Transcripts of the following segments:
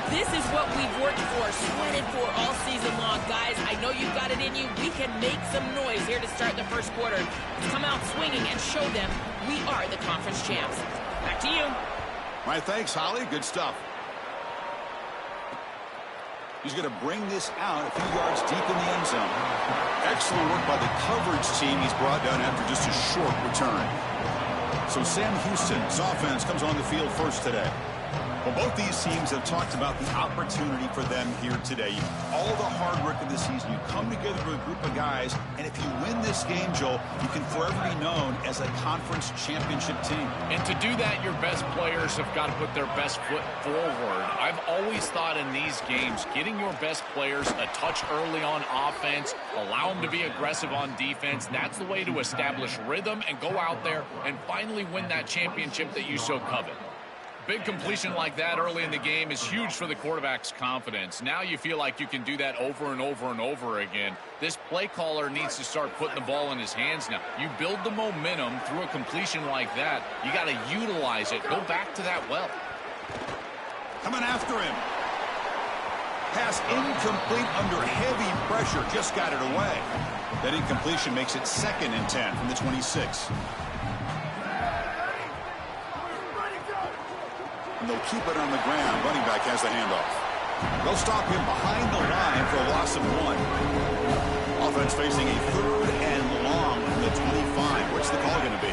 This is what we've worked for, sweated for all season long. Guys, I know you've got it in you. We can make some noise here to start the first quarter. Let's come out swinging and show them we are the conference champs. Back to you. My thanks, Holly. Good stuff. He's going to bring this out a few yards deep in the end zone. Excellent work by the coverage team he's brought down after just a short return. So Sam Houston's offense comes on the field first today. Well, both these teams have talked about the opportunity for them here today. All the hard work of the season, you come together with a group of guys, and if you win this game, Joel, you can forever be known as a conference championship team. And to do that, your best players have got to put their best foot forward. I've always thought in these games, getting your best players a touch early on offense, allow them to be aggressive on defense, that's the way to establish rhythm and go out there and finally win that championship that you so covet. Big completion like that early in the game is huge for the quarterback's confidence. Now you feel like you can do that over and over and over again. This play caller needs to start putting the ball in his hands now. You build the momentum through a completion like that. You got to utilize it. Go back to that well. Coming after him. Pass incomplete under heavy pressure. Just got it away. That incompletion makes it 2nd and 10 from the 26. And they'll keep it on the ground. Running back has the handoff. They'll stop him behind the line for a loss of 1. Offense facing a 3rd and long from the 25. What's the call going to be?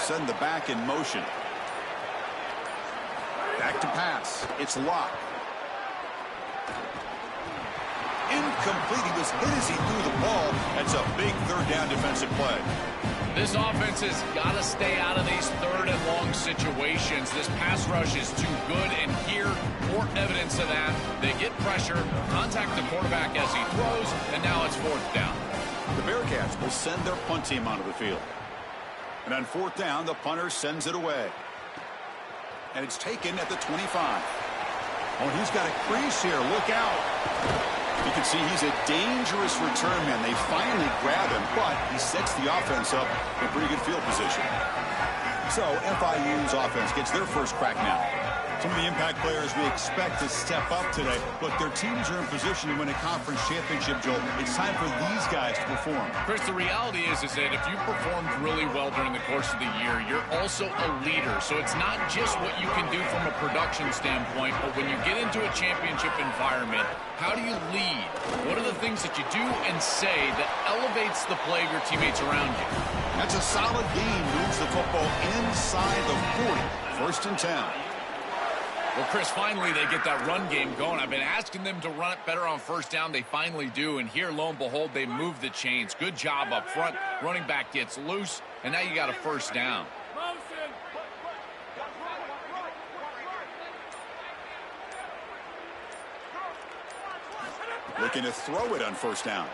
Send the back in motion. Back to pass. It's Locke. Incomplete. He was hit as he threw the ball. That's a big 3rd down defensive play. This offense has got to stay out of these 3rd and long situations. This pass rush is too good, and here, more evidence of that. They get pressure, contact the quarterback as he throws, and now it's 4th down. The Bearcats will send their punt team onto the field. And on 4th down, the punter sends it away. And it's taken at the 25. Oh, he's got a crease here. Look out. You can see he's a dangerous return man. They finally grab him, but he sets the offense up in pretty good field position. So FIU's offense gets their first crack now. Some of the impact players we expect to step up today. Look, their teams are in position to win a conference championship, Joel. It's time for these guys to perform. Chris, the reality is that if you performed really well during the course of the year, you're also a leader. So it's not just what you can do from a production standpoint, but when you get into a championship environment, how do you lead? What are the things that you do and say that elevates the play of your teammates around you? That's a solid gain. Moves the football inside the 40. 1st and 10. Well, Chris, finally they get that run game going. I've been asking them to run it better on 1st down. They finally do, and here, lo and behold, they move the chains. Good job up front. Running back gets loose, and now you got a 1st down. Looking to throw it on 1st down.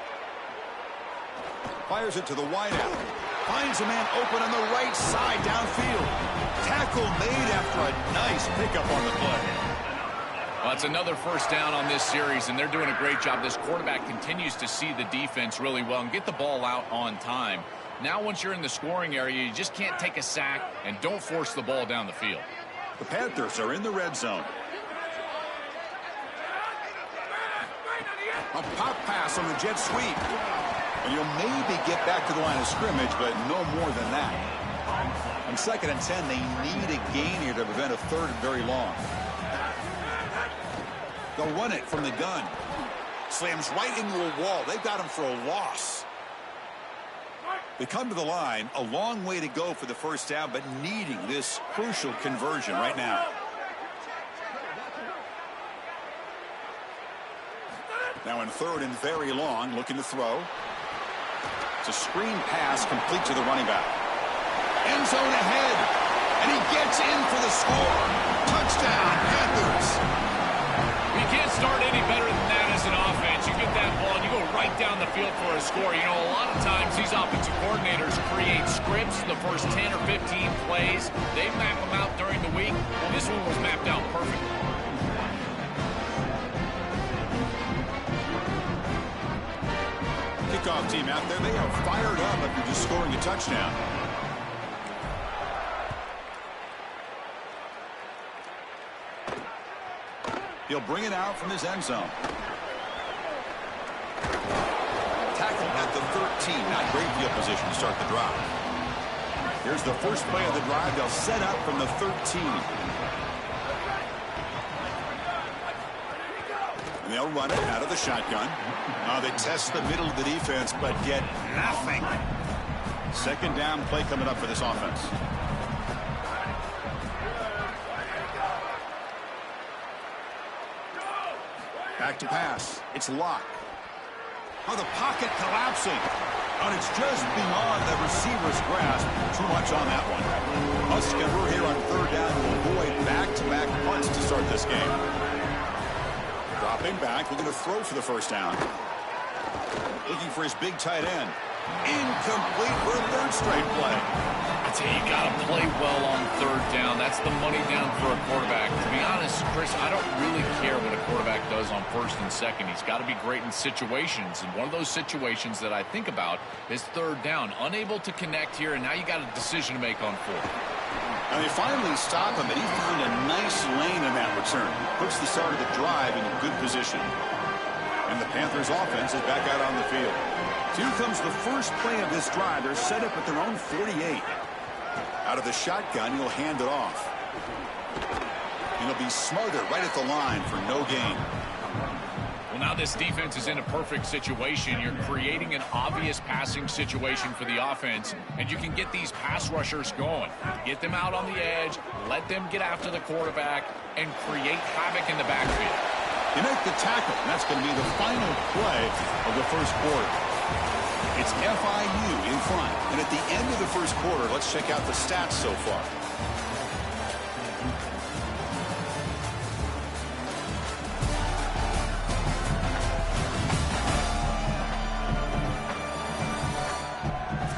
Fires it to the wideout. Finds a man open on the right side downfield. Tackle made after a nice pickup on the play. Well, it's another 1st down on this series, and they're doing a great job. This quarterback continues to see the defense really well and get the ball out on time. Now, once you're in the scoring area, you just can't take a sack and don't force the ball down the field. The Panthers are in the red zone. A pop pass on the jet sweep. And you'll maybe get back to the line of scrimmage, but no more than that. On 2nd and 10, they need a gain here to prevent a 3rd and very long. They'll run it from the gun. Slams right into a wall. They've got him for a loss. They come to the line, a long way to go for the 1st down, but needing this crucial conversion right now. Now in 3rd and very long, looking to throw. It's a screen pass complete to the running back. End zone ahead, and he gets in for the score. Touchdown, Panthers. You can't start any better than that as an offense. You get that ball, and you go right down the field for a score. You know, a lot of times these offensive coordinators create scripts the first 10 or 15 plays. They map them out during the week. Well, this one was mapped out perfectly. Kickoff team out there, they are fired up after just scoring a touchdown. He'll bring it out from his end zone. Tackle at the 13. Not great field position to start the drive. Here's the first play of the drive. They'll set up from the 13. And they'll run it out of the shotgun. They test the middle of the defense, but get nothing. Second down play coming up for this offense. Back to pass. It's locked. The pocket collapsing. And it's just beyond the receiver's grasp. Too much on that one. Husker here on third down to avoid back-to-back punts to start this game. Dropping back, looking to throw for the first down. Looking for his big tight end. Incomplete for a third straight play. I tell you, you got to play well on third down. That's the money down for a quarterback. To be honest, Chris, I don't really care what a quarterback does on first and second. He's got to be great in situations. And one of those situations that I think about is third down. Unable to connect here, and now you got a decision to make on fourth. And they finally stop him, and he found a nice lane in that return. Puts the start of the drive in a good position. And the Panthers offense is back out on the field. Here comes the first play of this drive. They're set up at their own 48. Out of the shotgun, he'll hand it off. And he'll be smothered right at the line for no gain. Well, now this defense is in a perfect situation. You're creating an obvious passing situation for the offense, and you can get these pass rushers going. Get them out on the edge, let them get after the quarterback, and create havoc in the backfield. You make the tackle, and that's going to be the final play of the first quarter. It's FIU in front, and at the end of the first quarter, let's check out the stats so far.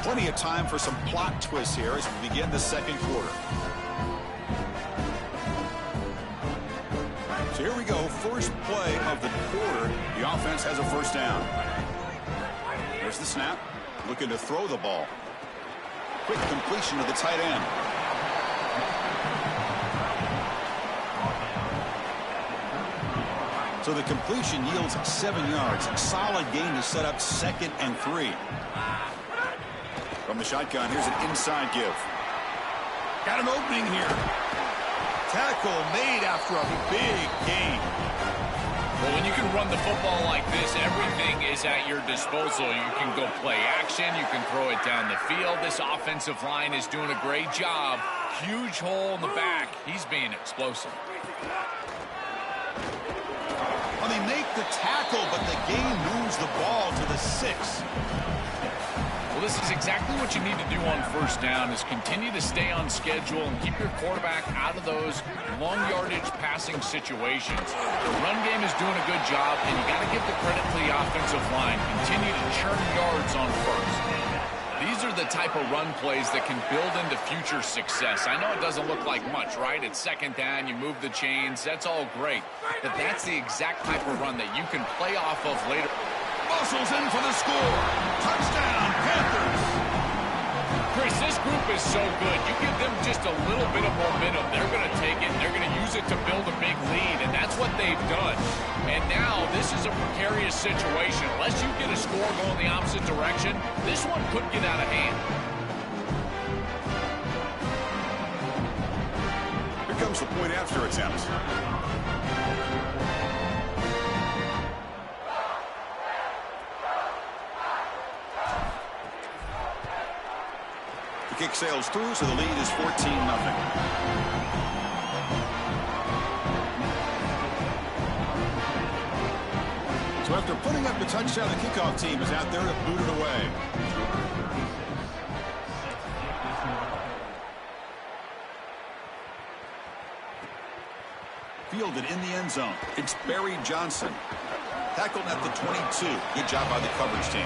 Plenty of time for some plot twists here as we begin the second quarter. So here we go, first play of the quarter. The offense has a first down. There's the snap, looking to throw the ball. Quick completion to the tight end. So the completion yields 7 yards. Solid gain to set up 2nd and 3. From the shotgun, here's an inside give. Got an opening here. Tackle made after a big gain. Well, when you can run the football like this, everything is at your disposal. You can go play action. You can throw it down the field. This offensive line is doing a great job. Huge hole in the back. He's being explosive. Well, they make the tackle, but the game moves the ball to the 6. Well, this is exactly what you need to do on first down is continue to stay on schedule and keep your quarterback out of those long yardage passing situations. The run game is doing a good job, and you got to give the credit to the offensive line. Continue to churn yards on first. These are the type of run plays that can build into future success. I know it doesn't look like much, right? It's second down, you move the chains, that's all great. But that's the exact type of run that you can play off of later. Muscles in for the score. Touchdown, Panthers. Chris, this group is so good. You give them just a little bit of momentum. They're going to take it, and they're going to use it to build a big lead, and that's what they've done. And now this is a precarious situation. Unless you get a score going the opposite direction, this one could get out of hand. Here comes the point after attempt. Kick sails through, so the lead is 14-0. So after putting up the touchdown, the kickoff team is out there to boot it away. Fielded in the end zone. It's Barry Johnson. Tackled at the 22. Good job by the coverage team.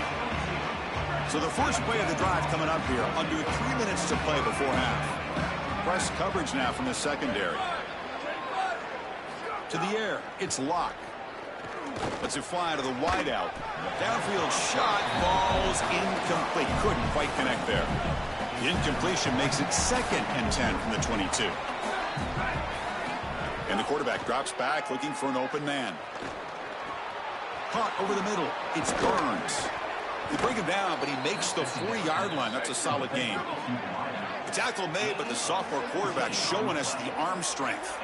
So the first play of the drive coming up here. Under 3 minutes to play before half. Press coverage now from the secondary. To the air. It's Locke. Lets it fly to the wideout. Downfield shot falls incomplete. Couldn't quite connect there. The incompletion makes it 2nd and 10 from the 22. And the quarterback drops back looking for an open man. Caught over the middle. It's Burns. They bring him down, but he makes the 40-yard line. That's a solid game. The tackle made, but the sophomore quarterback showing us the arm strength.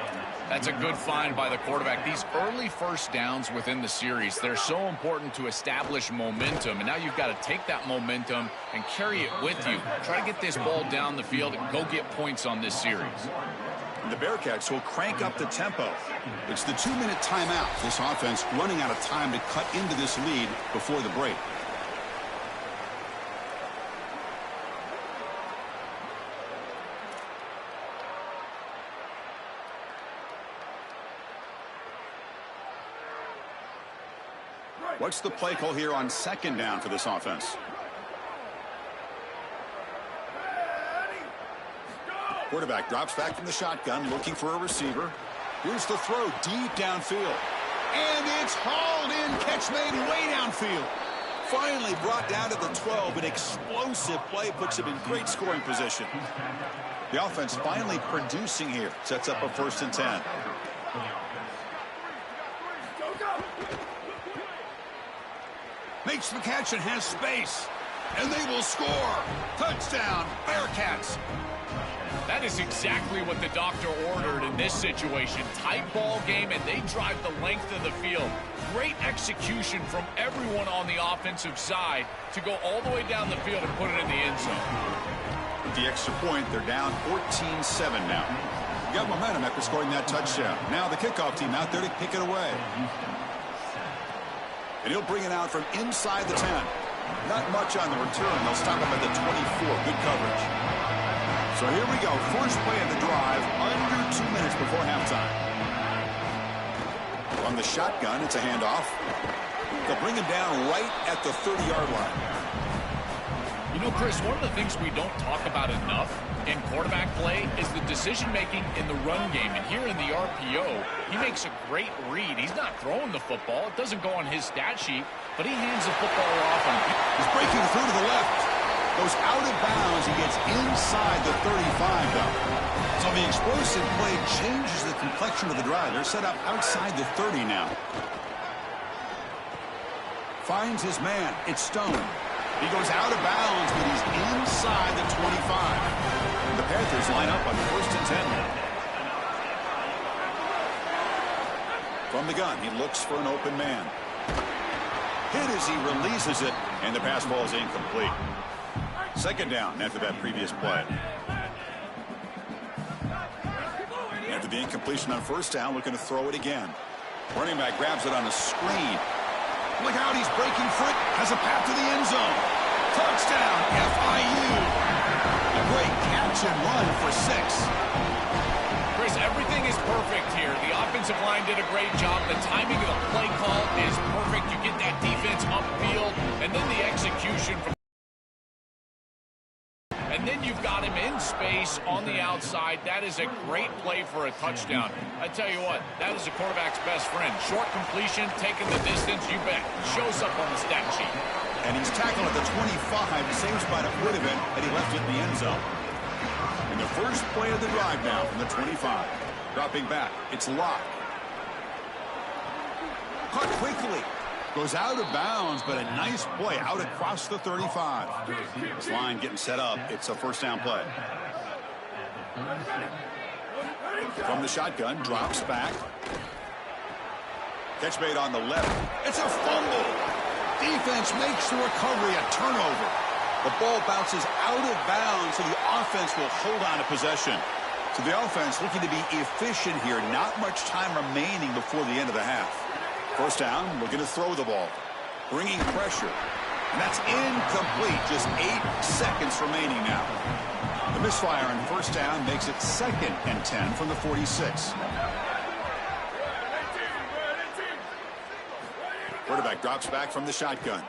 That's a good find by the quarterback. These early first downs within the series, they're so important to establish momentum. And now you've got to take that momentum and carry it with you. Try to get this ball down the field and go get points on this series. The Bearcats will crank up the tempo. It's the 2-minute timeout. This offense running out of time to cut into this lead before the break. What's the play call here on second down for this offense? Quarterback drops back from the shotgun, looking for a receiver. Here's the throw deep downfield. And it's hauled in. Catch made way downfield. Finally brought down to the 12. An explosive play puts him in great scoring position. The offense finally producing here. Sets up a 1st and 10. Makes the catch and has space. And they will score. Touchdown, Bearcats. That is exactly what the doctor ordered in this situation. Tight ball game, and they drive the length of the field. Great execution from everyone on the offensive side to go all the way down the field and put it in the end zone. With the extra point, they're down 14-7 now. Got momentum after scoring that touchdown. Now the kickoff team out there to kick it away. And he'll bring it out from inside the 10. Not much on the return. They'll stop him at the 24. Good coverage. So here we go. First play of the drive, under 2 minutes before halftime. From the shotgun, it's a handoff. They'll bring him down right at the 30-yard line. You know, Chris, one of the things we don't talk about enough in quarterback play is the decision-making in the run game. And here in the RPO, he makes a great read. He's not throwing the football. It doesn't go on his stat sheet, but he hands the football off. He's breaking through to the left. Goes out of bounds. He gets inside the 35, though. So the explosive play changes the complexion of the drive. They're set up outside the 30 now. Finds his man. It's Stone. He goes out of bounds, but he's inside the 25. The Panthers line up on 1st and 10 now. From the gun, he looks for an open man. Hit as he releases it, and the pass ball is incomplete. Second down after that previous play. After the incompletion on 1st down, looking to throw it again. Running back grabs it on a screen. Look out, he's breaking free. Has a path to the end zone. Touchdown, FIU. A great catch and run for 6. Chris, everything is perfect here. The offensive line did a great job. The timing of the play call is perfect. You get that defense upfield, and then the execution from. And then you've got him in space on the outside. That is a great play for a touchdown. I tell you what, that is a quarterback's best friend. Short completion, taking the distance, you bet. Shows up on the stat sheet. And he's tackled at the 25, same spot it would have been had he left it in the end zone. And the first play of the drive now from the 25. Dropping back, it's Locke. Caught quickly. Goes out of bounds, but a nice play out across the 35. This line getting set up. It's a 1st down play. From the shotgun, drops back. Catch made on the left. It's a fumble. Defense makes the recovery a turnover. The ball bounces out of bounds, so the offense will hold on to possession. So the offense looking to be efficient here. Not much time remaining before the end of the half. 1st down, looking to throw the ball. Bringing pressure. And that's incomplete. Just 8 seconds remaining now. The misfire on 1st down makes it 2nd and 10 from the 46. Quarterback drops back from the shotgun.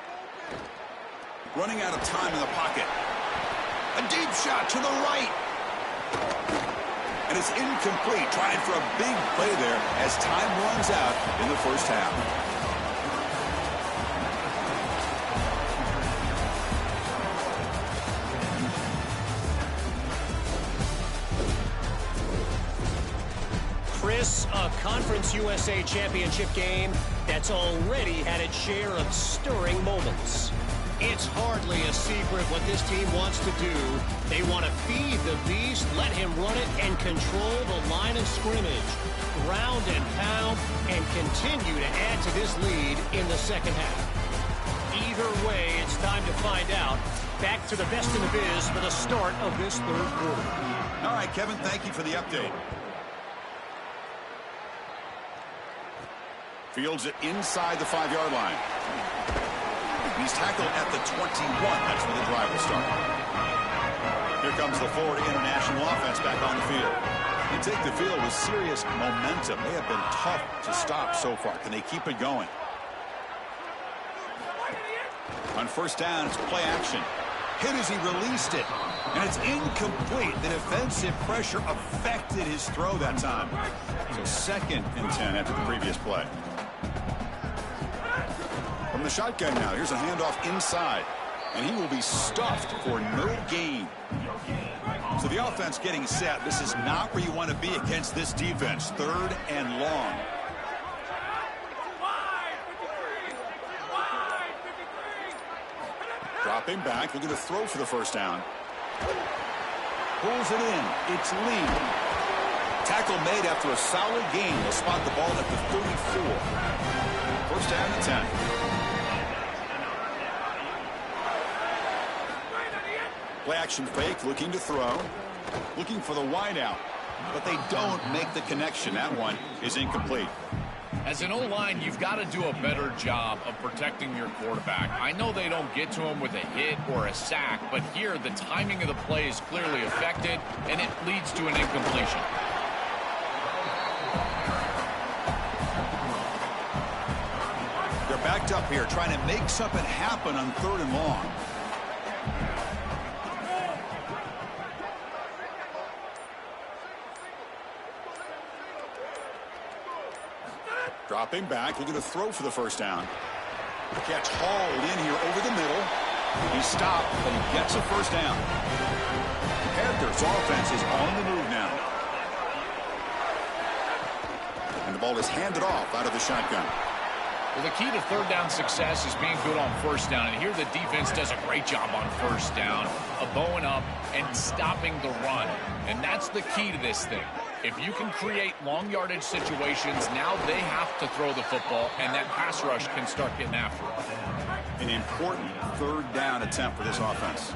Running out of time in the pocket. A deep shot to the right. And it's incomplete. Trying for a big play there as time runs out in the 1st half. this a Conference USA Championship game that's already had its share of stirring moments? It's hardly a secret what this team wants to do. They want to feed the beast, let him run it, and control the line of scrimmage. Ground and pound, and continue to add to this lead in the second half. Either way, it's time to find out. Back to the best in the biz for the start of this third quarter. All right, Kevin, thank you for the update. Fields it inside the 5-yard line. He's tackled at the 21. That's where the drive will start. Here comes the Florida International offense back on the field. They take the field with serious momentum. They have been tough to stop so far. Can they keep it going? On first down, it's play action. Hit as he released it. And it's incomplete. The defensive pressure affected his throw that time. So 2nd and 10 after the previous play. From the shotgun now, here's a handoff inside. And he will be stuffed for no gain. So the offense getting set. This is not where you want to be against this defense. 3rd and long. Dropping back, looking to throw for the first down. Pulls it in. It's Lee. Tackle made after a solid gain. They'll spot the ball at the 34. First down and 10. Play action fake, looking to throw. Looking for the wideout. But they don't make the connection. That one is incomplete. As an O-line, you've got to do a better job of protecting your quarterback. I know they don't get to him with a hit or a sack, but here the timing of the play is clearly affected, and it leads to an incompletion. They're backed up here, trying to make something happen on 3rd and long. Dropping back, looking to throw for the first down. The catch hauled in here over the middle. He stopped, but he gets a first down. Panthers offense is on the move now. And the ball is handed off out of the shotgun. Well, the key to 3rd down success is being good on first down. And here the defense does a great job on first down of bowing up and stopping the run. And that's the key to this thing. If you can create long yardage situations, now they have to throw the football, and that pass rush can start getting after it. An important 3rd down attempt for this offense.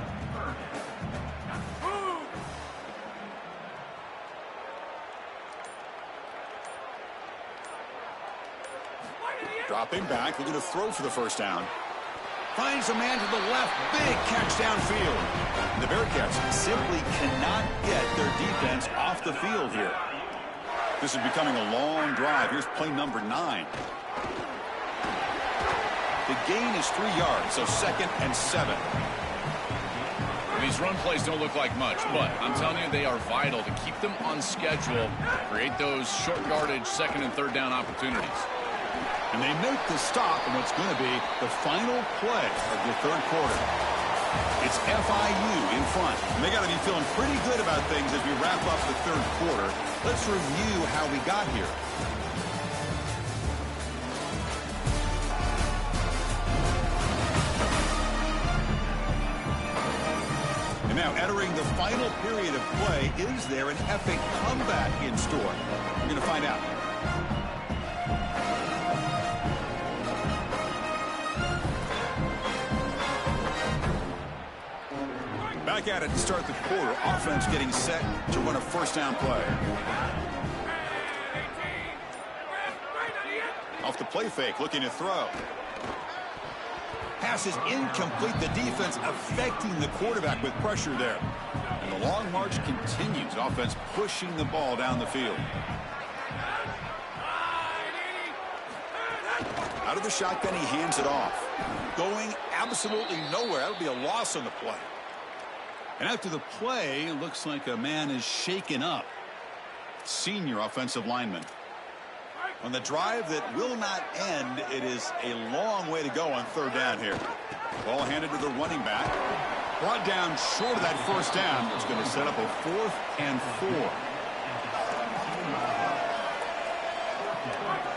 Dropping back, looking to throw for the first down. Finds a man to the left. Big catch downfield. The Bearcats simply cannot get their defense off the field here. This is becoming a long drive. Here's play number 9. The gain is 3 yards, so 2nd and 7. These run plays don't look like much, but I'm telling you they are vital to keep them on schedule, create those short yardage 2nd and 3rd down opportunities. And they make the stop in what's going to be the final play of the 3rd quarter. It's FIU in front. And they got to be feeling pretty good about things as we wrap up the 3rd quarter. Let's review how we got here. And now entering the final period of play, is there an epic comeback in store? We're going to find out. Back at it to start the quarter. Offense getting set to run a first down play. Off the play fake, looking to throw. Pass is incomplete. The defense affecting the quarterback with pressure there. And the long march continues. Offense pushing the ball down the field. Out of the shotgun, he hands it off. Going absolutely nowhere. That'll be a loss on the play. And after the play, it looks like a man is shaken up. Senior offensive lineman. On the drive that will not end, it is a long way to go on 3rd down here. Ball handed to the running back. Brought down short of that first down. It's going to set up a 4th and 4.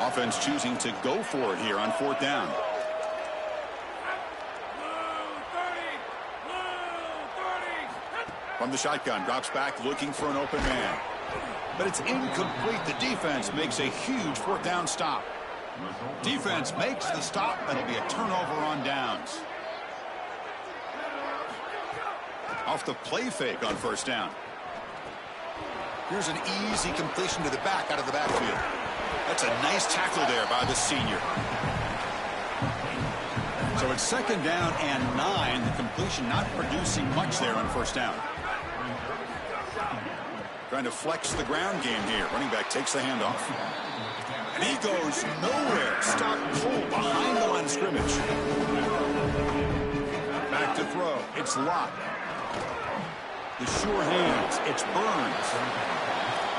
Offense choosing to go for it here on 4th down. From the shotgun, drops back looking for an open man. But it's incomplete. The defense makes a huge 4th down stop. Defense makes the stop. That'll be a turnover on downs. Off the play fake on 1st down. Here's an easy completion to the back out of the backfield. That's a nice tackle there by the senior. So it's 2nd down and 9. The completion not producing much there on 1st down. Trying to flex the ground game here. Running back takes the handoff. And he goes nowhere. Stopped cold behind the line of scrimmage. Back to throw. It's Locke. The sure hands. It's Burns.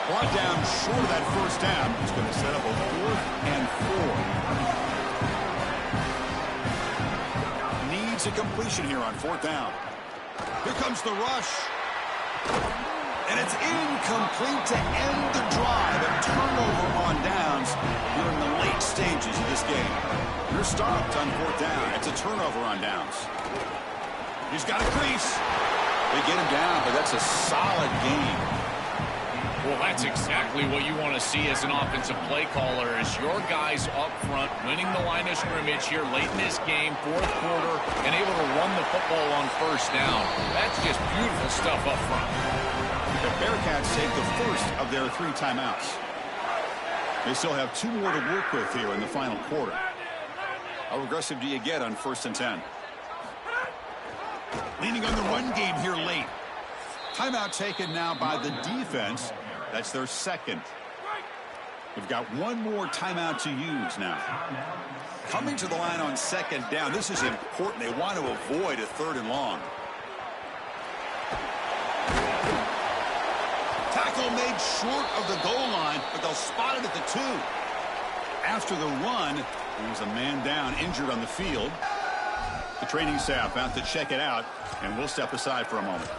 Brought down short of that 1st down. It's going to set up a 4th and 4. Needs a completion here on 4th down. Here comes the rush. And it's incomplete to end the drive. A turnover on downs here in the late stages of this game. You're stopped on 4th down. It's a turnover on downs. He's got a crease. They get him down, but that's a solid game. Well, that's exactly what you want to see as an offensive play caller, is your guys up front winning the line of scrimmage here late in this game, 4th quarter, and able to run the football on 1st down. That's just beautiful stuff up front. The Bearcats take the first of their 3 timeouts. They still have 2 more to work with here in the final quarter. How aggressive do you get on 1st and 10? Leaning on the run game here late. Timeout taken now by the defense. That's their 2nd. We've got 1 more timeout to use now. Coming to the line on 2nd down. This is important. They want to avoid a 3rd and long. Tackle made short of the goal line, but they'll spot it at the 2. After the run, there's a man down, injured on the field. The training staff out to check it out, and we'll step aside for a moment.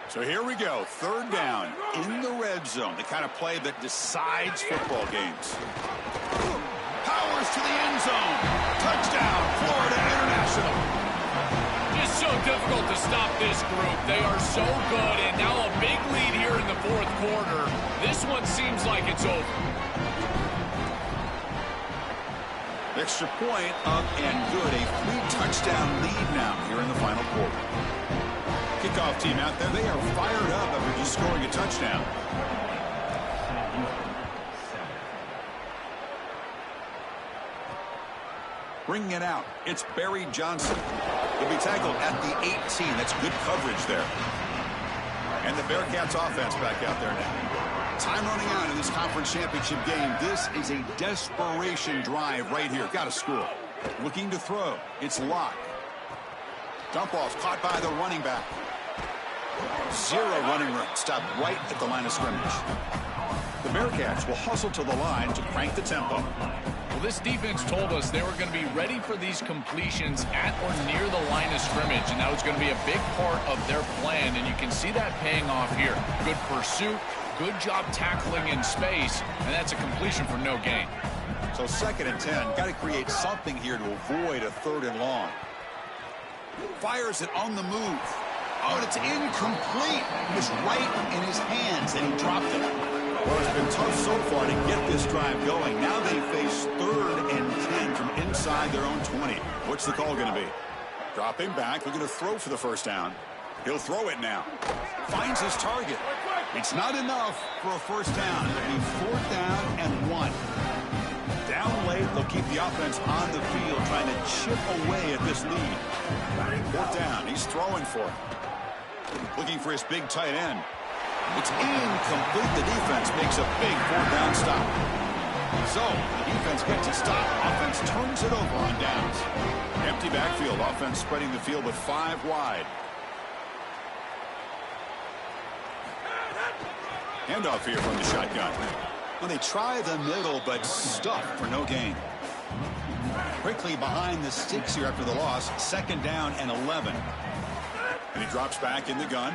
So here we go, 3rd down in the red zone, the kind of play that decides football games. Powers to the end zone. Touchdown, Florida International. Just so difficult to stop this group. They are so good, and now a big lead here in the 4th quarter. This one seems like it's over. Extra point up and good. A 3-touchdown lead now here in the final quarter. Kickoff team out there. They are fired up after just scoring a touchdown. Bringing it out. It's Barry Johnson. He'll be tackled at the 18. That's good coverage there. And the Bearcats offense back out there now. Time running out in this conference championship game. This is a desperation drive right here. Got to score. Looking to throw. It's Locke. Dump off caught by the running back. 0 running room. Stopped right at the line of scrimmage. The Bearcats will hustle to the line to crank the tempo. Well, this defense told us they were going to be ready for these completions at or near the line of scrimmage, and that was going to be a big part of their plan, and you can see that paying off here. Good pursuit, good job tackling in space, and that's a completion for no gain. So 2nd and 10. Got to create something here to avoid a 3rd and long. Fires it on the move. Oh, and it's incomplete. It was right in his hands, and he dropped it. Well, it's been tough so far to get this drive going. Now they face 3rd and 10 from inside their own 20. What's the call going to be? Dropping back, looking to throw for the 1st down. He'll throw it now. Finds his target. It's not enough for a 1st down. It'll be 4th down and 1. Down late, they'll keep the offense on the field, trying to chip away at this lead. 4th down, he's throwing for it. Looking for his big tight end. It's incomplete. The defense makes a big 4th down stop. So, the defense gets a stop. Offense turns it over on downs. Empty backfield. Offense spreading the field with 5 wide. Handoff here from the shotgun. Well, they try the middle, but stuffed for no gain. Quickly behind the sticks here after the loss. 2nd down and 11. And he drops back in the gun.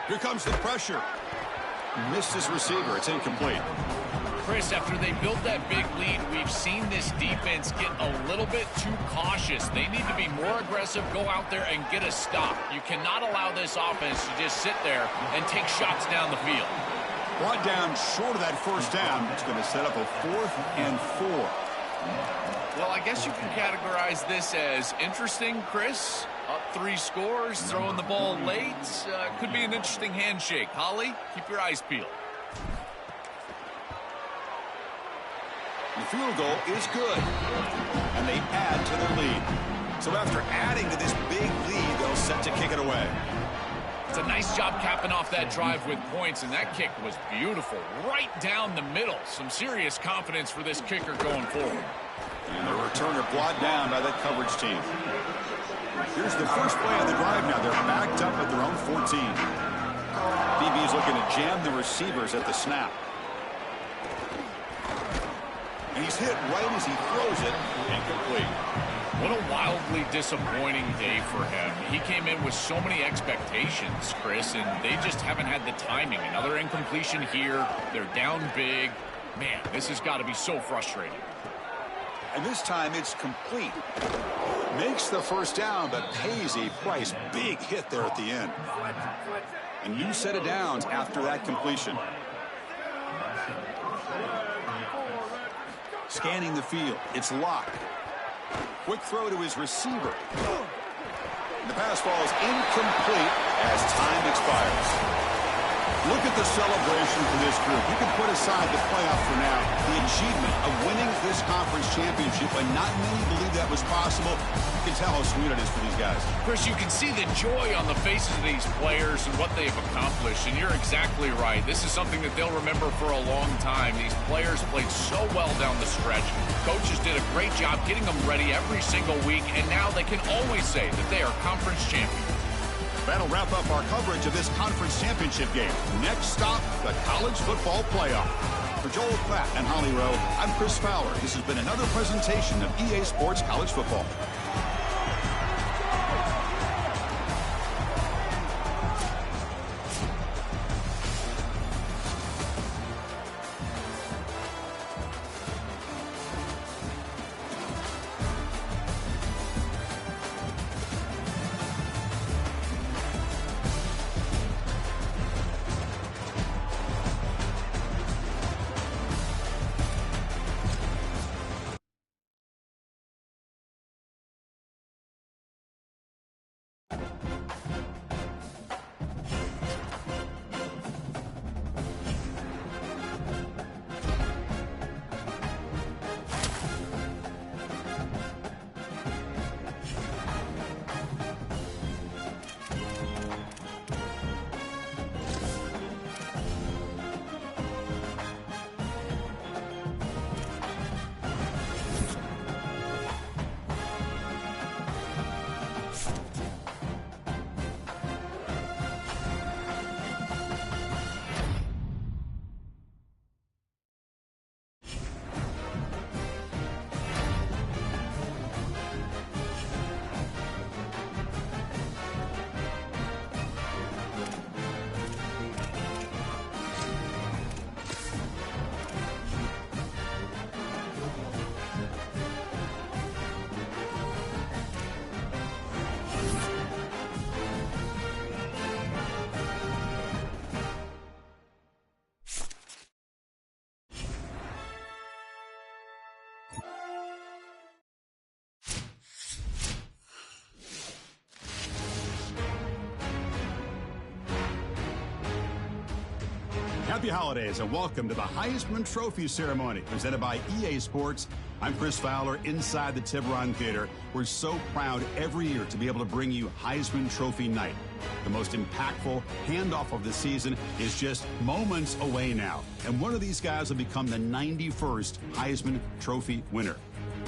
Here comes the pressure. Missed his receiver. It's incomplete. Chris, after they built that big lead, we've seen this defense get a little bit too cautious. They need to be more aggressive, go out there and get a stop. You cannot allow this offense to just sit there and take shots down the field. Brought down short of that 1st down. It's going to set up a 4th and 4. Well, I guess you can categorize this as interesting, Chris. Up 3 scores, throwing the ball late. Could be an interesting handshake. Holly, keep your eyes peeled. The field goal is good. And they add to their lead. So after adding to this big lead, they'll set to kick it away. It's a nice job capping off that drive with points, and that kick was beautiful. Right down the middle. Some serious confidence for this kicker going forward. And the returner brought down by that coverage team. Here's the first play of the drive now. They're backed up at their own 14. BB's looking to jam the receivers at the snap. And he's hit right as he throws it. Incomplete. What a wildly disappointing day for him. He came in with so many expectations, Chris, and they just haven't had the timing. Another incompletion here. They're down big. Man, this has got to be so frustrating. And this time it's complete. Makes the 1st down, but pays a price. Big hit there at the end. And you set it down after that completion. Scanning the field. It's locked. Quick throw to his receiver. The pass falls incomplete as time expires. Look at the celebration for this group. You can put aside the playoff for now. The achievement of winning this conference championship, and not many believe that was possible. You can tell how sweet it is for these guys. Chris, you can see the joy on the faces of these players and what they've accomplished, and you're exactly right. This is something that they'll remember for a long time. These players played so well down the stretch. Coaches did a great job getting them ready every single week, and now they can always say that they are conference champions. That'll wrap up our coverage of this conference championship game. Next stop, the college football playoff. For Joel Pratt and Holly Rowe, I'm Chris Fowler. This has been another presentation of EA Sports College Football. Happy holidays and welcome to the Heisman Trophy ceremony presented by EA Sports. I'm Chris Fowler inside the Tiburon Theater. We're so proud every year to be able to bring you Heisman Trophy night. The most impactful handoff of the season is just moments away now. And one of these guys will become the 91st Heisman Trophy winner.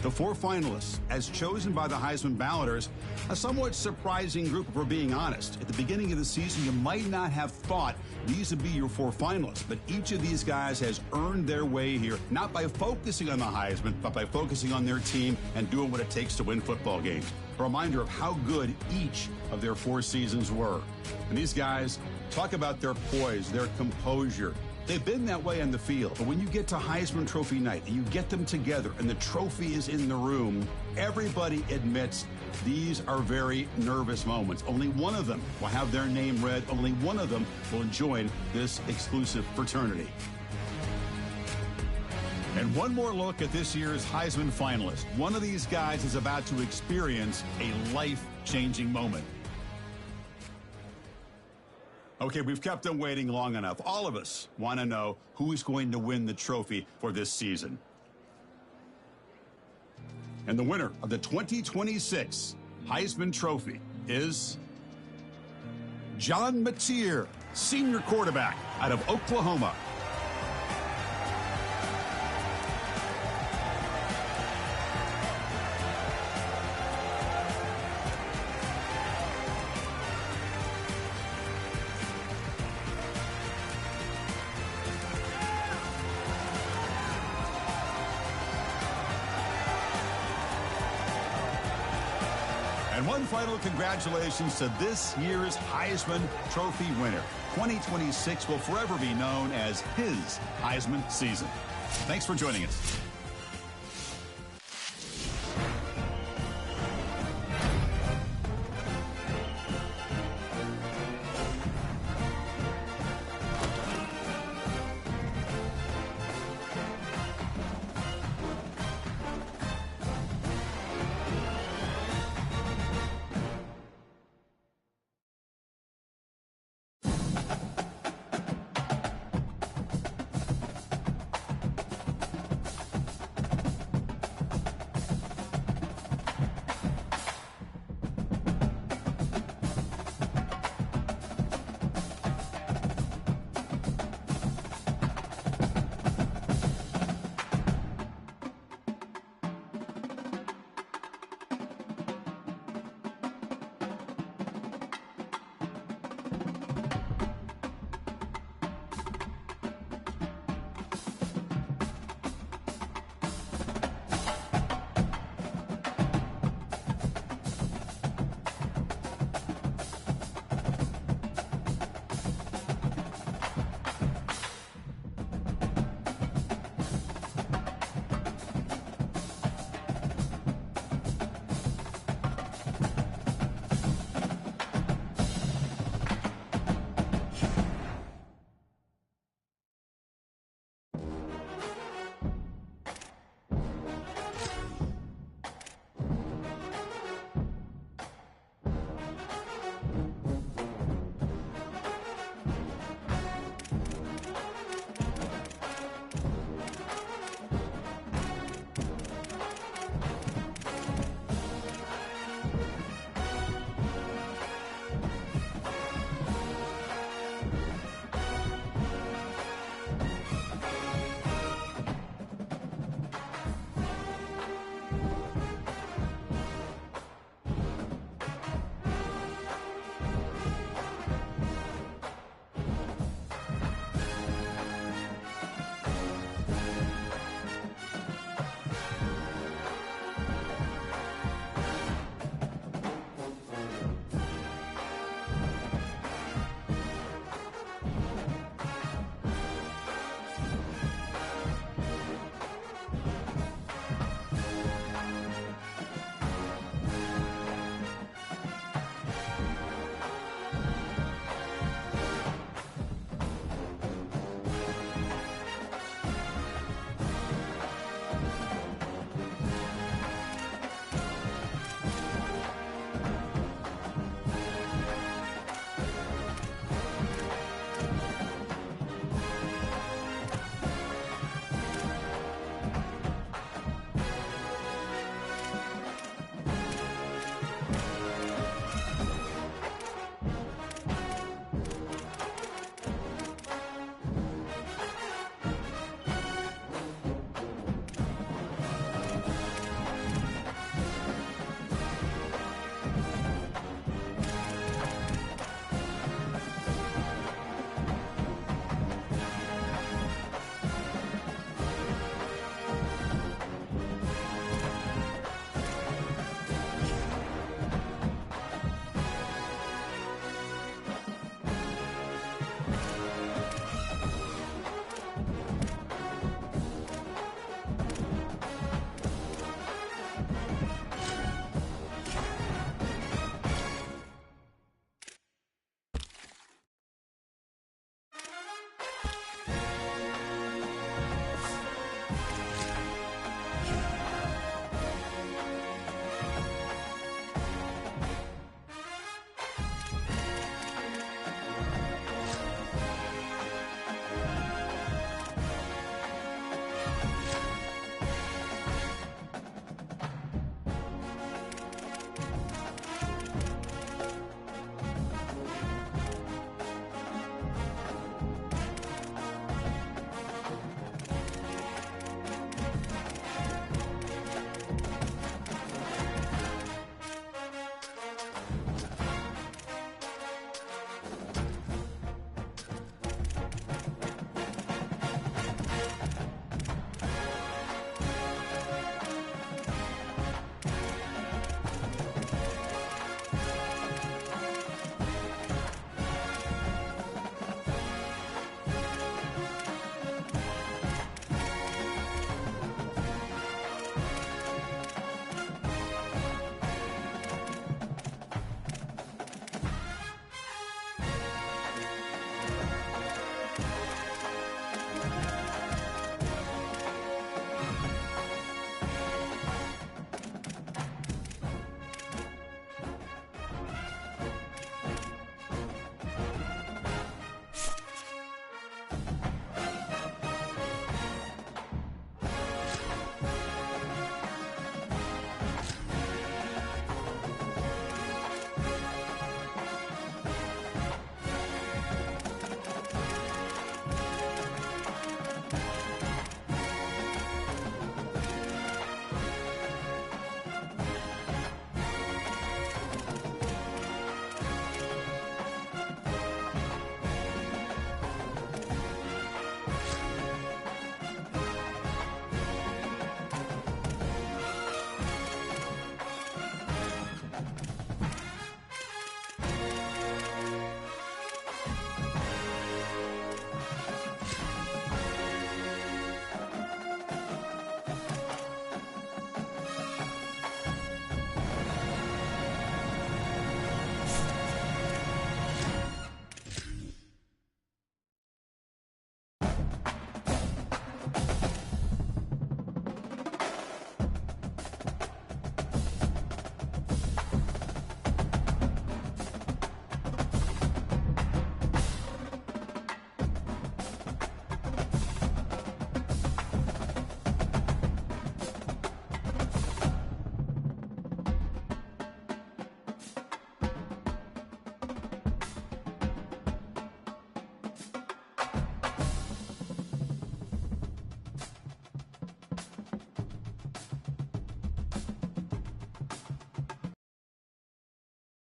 The 4 finalists, as chosen by the Heisman balloters, a somewhat surprising group if we're being honest. At the beginning of the season, you might not have thought these would be your 4 finalists, but each of these guys has earned their way here, not by focusing on the Heisman, but by focusing on their team and doing what it takes to win football games. A reminder of how good each of their 4 seasons were. And these guys talk about their poise, their composure. They've been that way on the field, but when you get to Heisman Trophy night and you get them together and the trophy is in the room, everybody admits these are very nervous moments. Only one of them will have their name read. Only one of them will join this exclusive fraternity. And one more look at this year's Heisman finalist. One of these guys is about to experience a life-changing moment. Okay, we've kept them waiting long enough. All of us want to know who is going to win the trophy for this season. And the winner of the 2026 Heisman Trophy is John Mateer, senior quarterback out of Oklahoma. And one final congratulations to this year's Heisman Trophy winner. 2026 will forever be known as his Heisman season. Thanks for joining us.